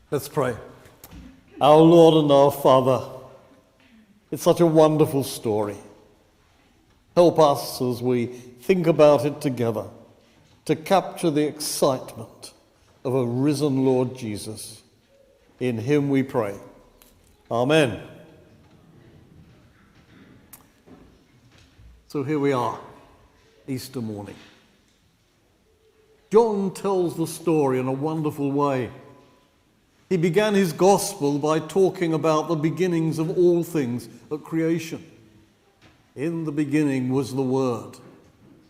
Let's pray. Our Lord and our Father, it's such a wonderful story. Help us as we think about it together to capture the excitement of a risen Lord Jesus. In him we pray. Amen. So here we are, Easter morning. John tells the story in a wonderful way. He began his gospel by talking about the beginnings of all things at creation. In the beginning was the Word.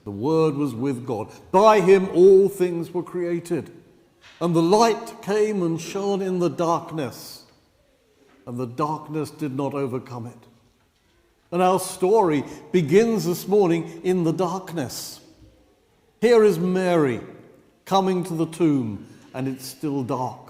The Word was with God. By him all things were created. And the light came and shone in the darkness, and the darkness did not overcome it. And our story begins this morning in the darkness. Here is Mary coming to the tomb, and it's still dark.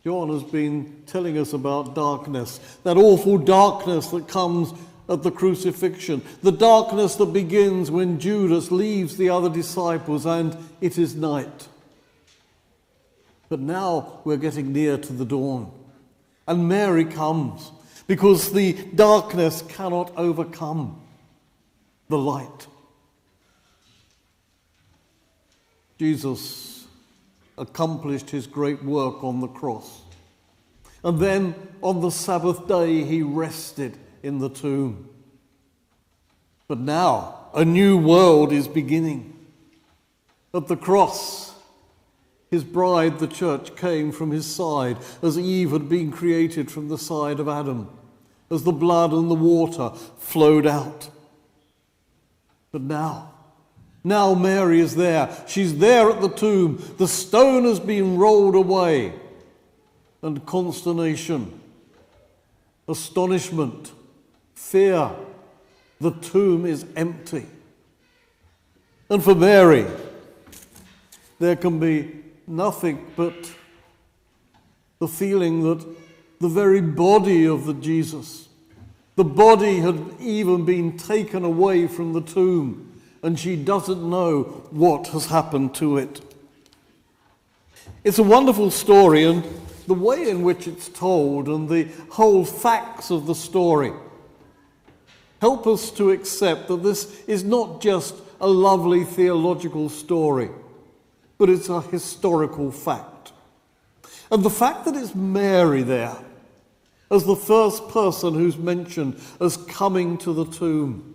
John has been telling us about darkness, that awful darkness that comes at the crucifixion, the darkness that begins when Judas leaves the other disciples and it is night. But now we're getting near to the dawn, and Mary comes because the darkness cannot overcome the light. Jesus accomplished his great work on the cross. And then on the Sabbath day he rested in the tomb. But now a new world is beginning. At the cross, his bride, the church, came from his side as Eve had been created from the side of Adam, as the blood and the water flowed out. But now Mary is there. She's there at the tomb. The stone has been rolled away. And consternation, astonishment, fear. The tomb is empty. And for Mary, there can be nothing but the feeling that the very body of the Jesus, the body had even been taken away from the tomb. And she doesn't know what has happened to it. It's a wonderful story, and the way in which it's told and the whole facts of the story help us to accept that this is not just a lovely theological story, but it's a historical fact. And the fact that it's Mary there as the first person who's mentioned as coming to the tomb,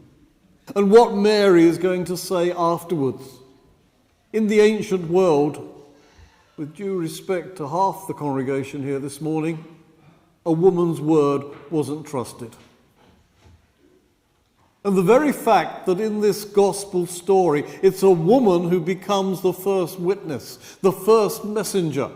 and what Mary is going to say afterwards. In the ancient world, with due respect to half the congregation here this morning, a woman's word wasn't trusted. And the very fact that in this gospel story, it's a woman who becomes the first witness, the first messenger,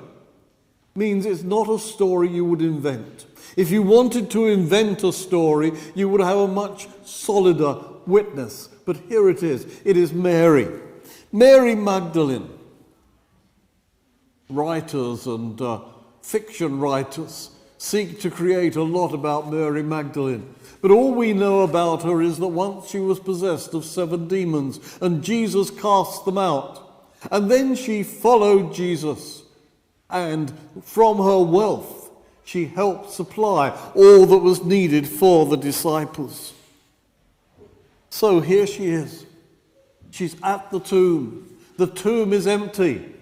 means it's not a story you would invent. If you wanted to invent a story, you would have a much solider witness. But here it is. It is Mary. Mary Magdalene. Writers and fiction writers seek to create a lot about Mary Magdalene. But all we know about her is that once she was possessed of 7 demons and Jesus cast them out. And then she followed Jesus. And from her wealth, she helped supply all that was needed for the disciples. So here she is. She's at the tomb. The tomb is empty.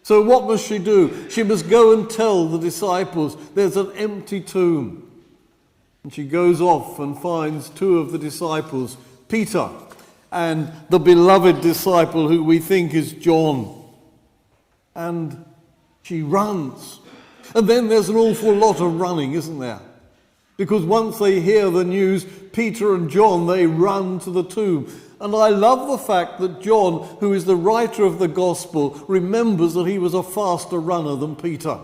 So what must she do? She must go and tell the disciples there's an empty tomb. And she goes off and finds 2 of the disciples, Peter and the beloved disciple who we think is John. And she runs. And then there's an awful lot of running, isn't there? Because once they hear the news, Peter and John, they run to the tomb. And I love the fact that John, who is the writer of the gospel, remembers that he was a faster runner than Peter.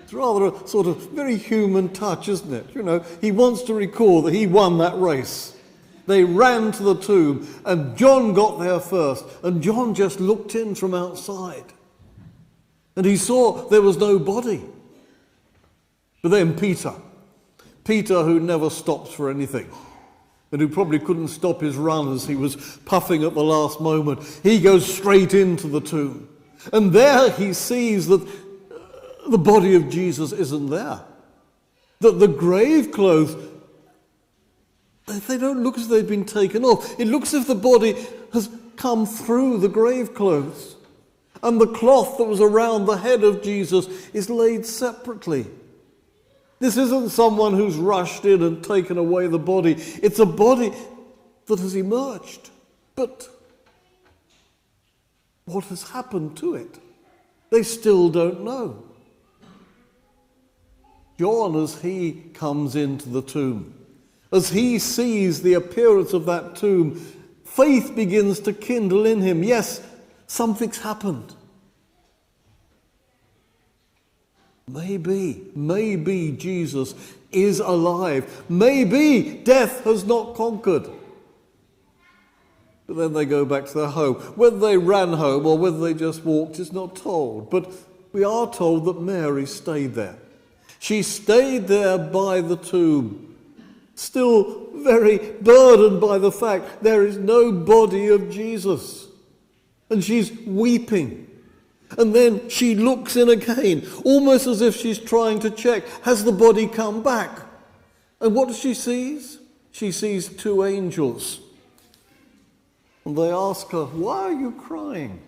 It's rather a sort of very human touch, isn't it? You know, he wants to recall that he won that race. They ran to the tomb, and John got there first, and John just looked in from outside. And he saw there was no body. But then Peter, who never stops for anything, and who probably couldn't stop his run as he was puffing at the last moment, he goes straight into the tomb. And there he sees that the body of Jesus isn't there. That the grave clothes, they don't look as if they've been taken off. It looks as if the body has come through the grave clothes. And the cloth that was around the head of Jesus is laid separately. This isn't someone who's rushed in and taken away the body. It's a body that has emerged. But what has happened to it? They still don't know. John, as he comes into the tomb, as he sees the appearance of that tomb, faith begins to kindle in him. Yes, something's happened. Maybe Jesus is alive. Maybe death has not conquered. But then they go back to their home. Whether they ran home or whether they just walked is not told. But we are told that Mary stayed there. She stayed there by the tomb, still very burdened by the fact there is no body of Jesus. And she's weeping. And then she looks in again, almost as if she's trying to check, has the body come back? And what does she see? She sees two angels. And they ask her, why are you crying?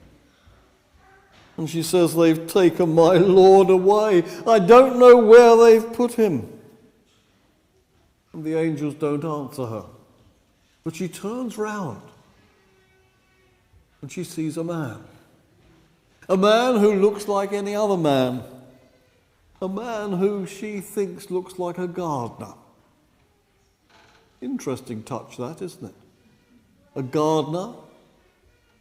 And she says, they've taken my Lord away. I don't know where they've put him. And the angels don't answer her. But she turns round and she sees a man. A man who looks like any other man. A man who she thinks looks like a gardener. Interesting touch that, isn't it? A gardener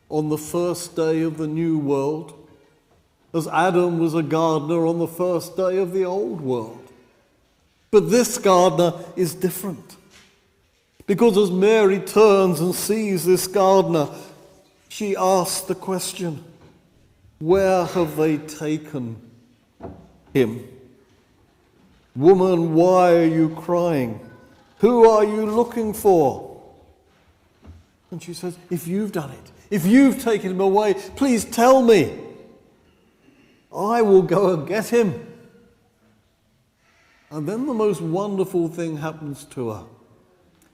on the first day of the new world, as Adam was a gardener on the first day of the old world. But this gardener is different. Because as Mary turns and sees this gardener, she asks the question, where have they taken him? Woman, why are you crying? Who are you looking for? And she says, if you've done it, if you've taken him away, please tell me. I will go and get him. And then the most wonderful thing happens to her.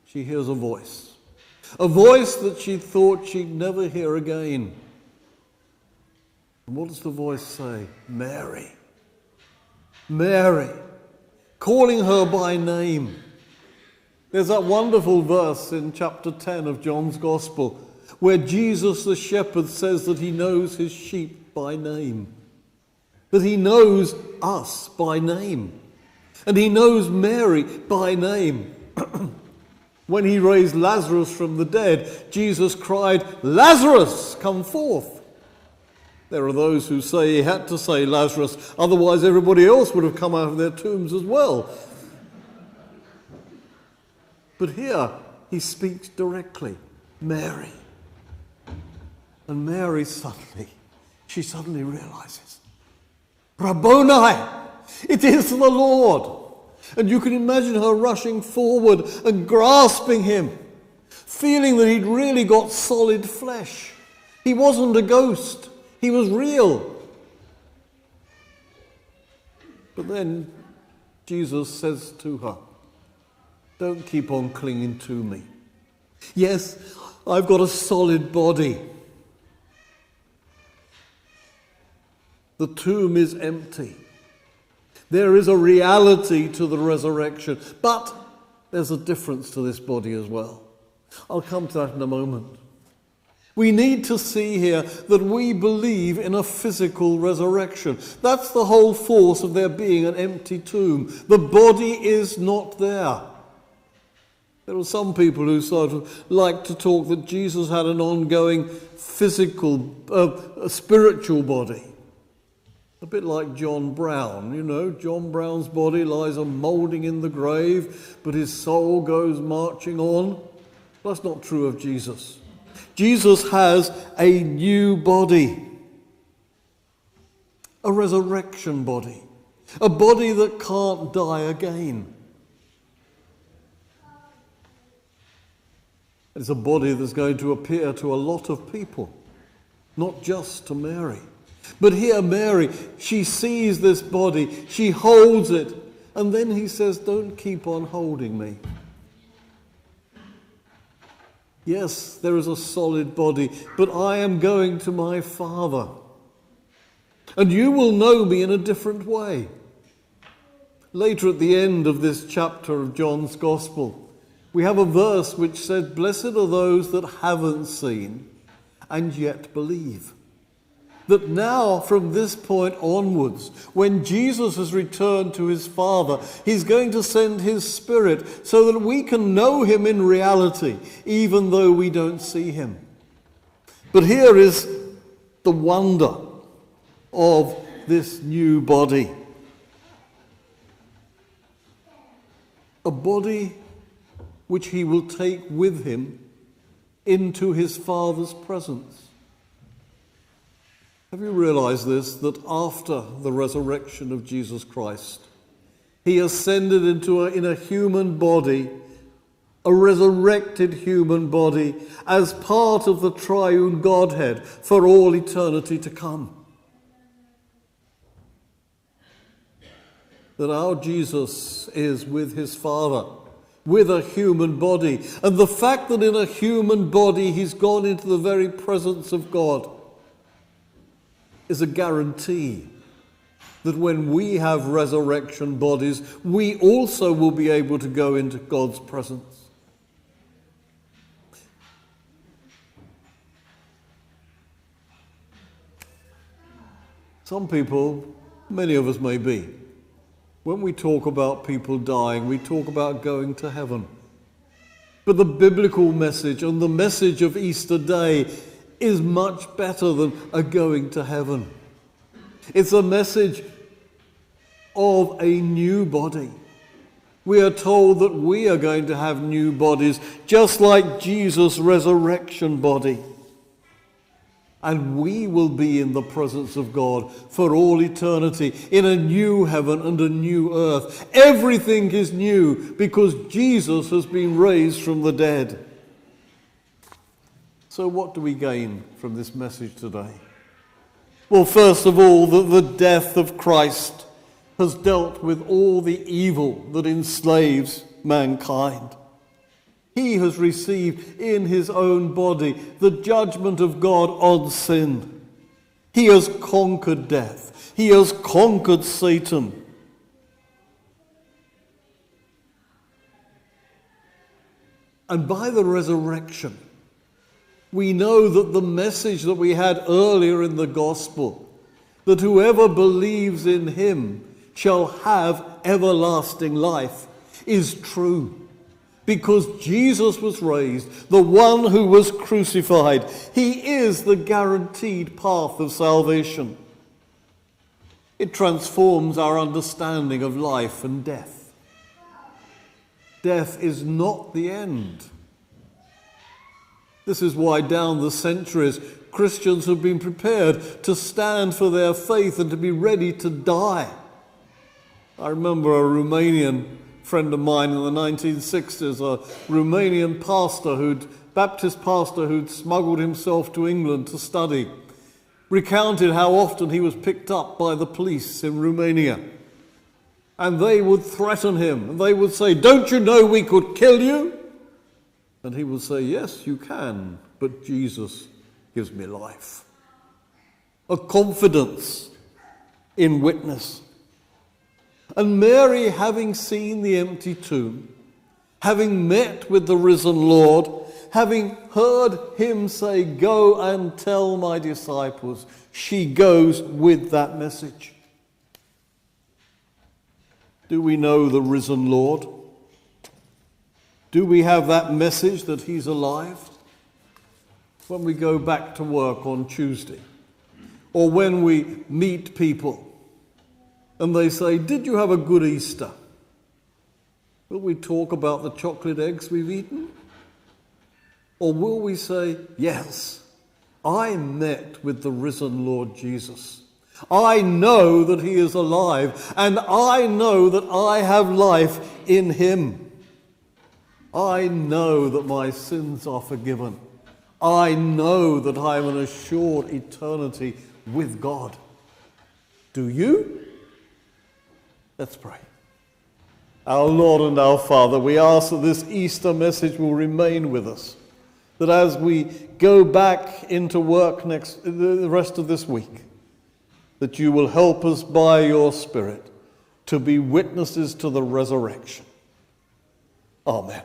She hears a voice that she thought she'd never hear again. And what does the voice say? Mary. Mary. Calling her by name. There's that wonderful verse in chapter 10 of John's Gospel where Jesus the shepherd says that he knows his sheep by name. That he knows us by name. And he knows Mary by name. When he raised Lazarus from the dead, Jesus cried, Lazarus, come forth. There are those who say he had to say Lazarus, otherwise everybody else would have come out of their tombs as well. But here he speaks directly, Mary. And Mary suddenly realizes, Rabboni, it is the Lord. And you can imagine her rushing forward and grasping him, feeling that he'd really got solid flesh. He wasn't a ghost. He was real. But then Jesus says to her, don't keep on clinging to me. Yes, I've got a solid body. The tomb is empty. There is a reality to the resurrection, but there's a difference to this body as well. I'll come to that in a moment. We need to see here that we believe in a physical resurrection. That's the whole force of there being an empty tomb. The body is not there. There are some people who sort of like to talk that Jesus had an ongoing physical, spiritual body. A bit like John Brown, you know, John Brown's body lies a moulding in the grave, but his soul goes marching on. That's not true of Jesus. Jesus has a new body, a resurrection body, a body that can't die again. It's a body that's going to appear to a lot of people, not just to Mary. But here Mary, she sees this body, she holds it, and then he says, don't keep on holding me. Yes, there is a solid body, but I am going to my Father. And you will know me in a different way. Later at the end of this chapter of John's Gospel, we have a verse which says, blessed are those that haven't seen and yet believe. That now, from this point onwards, when Jesus has returned to his Father, he's going to send his Spirit so that we can know him in reality, even though we don't see him. But here is the wonder of this new body. A body which he will take with him into his Father's presence. Have you realized this, that after the resurrection of Jesus Christ, he ascended in a human body, a resurrected human body, as part of the triune Godhead for all eternity to come? That our Jesus is with his Father, with a human body. And the fact that in a human body he's gone into the very presence of God is a guarantee that when we have resurrection bodies, we also will be able to go into God's presence. Some people, many of us may be, when we talk about people dying, we talk about going to heaven. But the biblical message and the message of Easter Day is much better than a going to heaven. It's a message of a new body. We are told that we are going to have new bodies, just like Jesus' resurrection body. And we will be in the presence of God for all eternity, in a new heaven and a new earth. Everything is new because Jesus has been raised from the dead. So what do we gain from this message today? Well, first of all, that the death of Christ has dealt with all the evil that enslaves mankind. He has received in his own body the judgment of God on sin. He has conquered death. He has conquered Satan. And by the resurrection, we know that the message that we had earlier in the gospel, that whoever believes in him shall have everlasting life, is true. Because Jesus was raised, the one who was crucified, he is the guaranteed path of salvation. It transforms our understanding of life and death. Death is not the end. This is why down the centuries, Christians have been prepared to stand for their faith and to be ready to die. I remember a Romanian friend of mine in the 1960s, a Romanian Baptist pastor who'd smuggled himself to England to study, recounted how often he was picked up by the police in Romania. And they would threaten him, and they would say, "Don't you know we could kill you?" And he would say, "Yes, you can, but Jesus gives me life." A confidence in witness. And Mary, having seen the empty tomb, having met with the risen Lord, having heard him say, "Go and tell my disciples," she goes with that message. Do we know the risen Lord? Do we have that message that he's alive? When we go back to work on Tuesday, or when we meet people and they say, "Did you have a good Easter?" Will we talk about the chocolate eggs we've eaten? Or will we say, "Yes, I met with the risen Lord Jesus. I know that he is alive, and I know that I have life in him. I know that my sins are forgiven. I know that I am an assured eternity with God. Do you? Let's pray. Our Lord and our Father, we ask that this Easter message will remain with us, that as we go back into work the rest of this week, that you will help us by your Spirit to be witnesses to the resurrection. Amen.